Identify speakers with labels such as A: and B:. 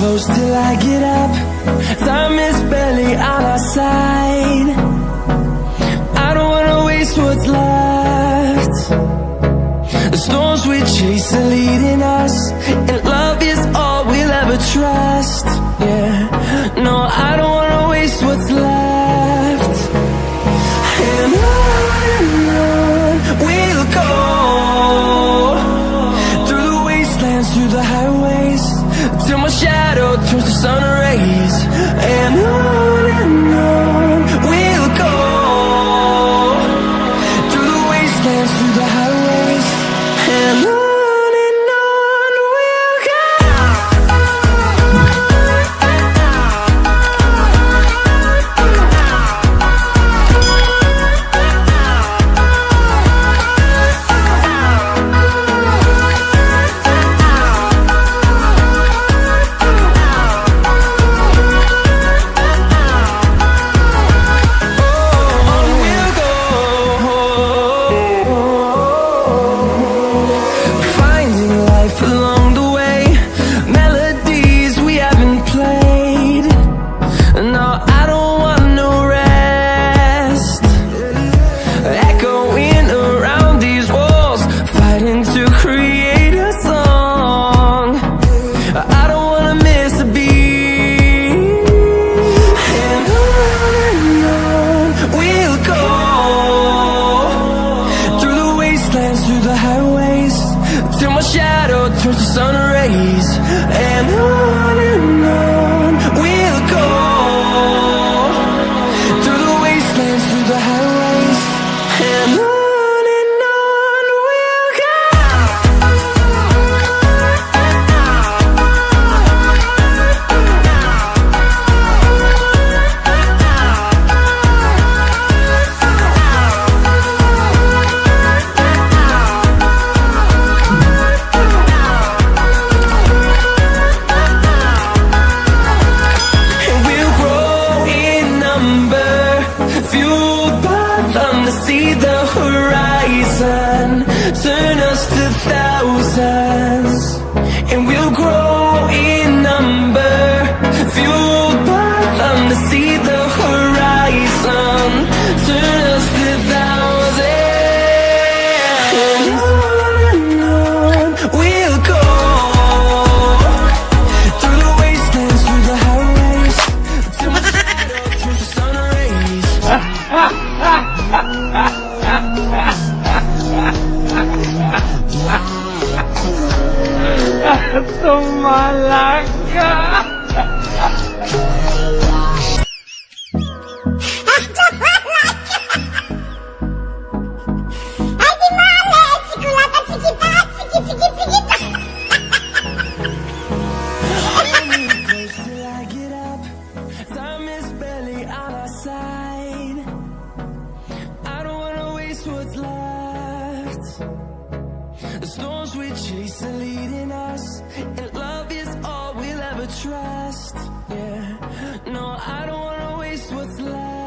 A: Close till I get up. Time is barely on our side. I don't wanna waste what's left. The storms we chase are leading us, and love is all we'll ever trust. Yeah, no, I don't wanna waste what's left. And on we'll go, through the wastelands, through the highways, till my shadow turns to sun rays. And on we'll go, through the wastelands, through the highways, and on we'll go. Through the highways, till my shadow turns to sun rays. And on we'll go, through the wastelands, through the highways, and on we'll go. See the horizon, turn us to thousands, and we'll grow in number, fueled by them to see the horizon, turn us to thousands. And on we'll go, through the wastelands, through the highways, till my shadow turns to sun rays.
B: Tumalaga.
A: Time is barely on our side. I don't wanna waste what's left. The storms we chase are leading us, and love is all we'll ever trust. Yeah, no, I don't wanna waste what's left.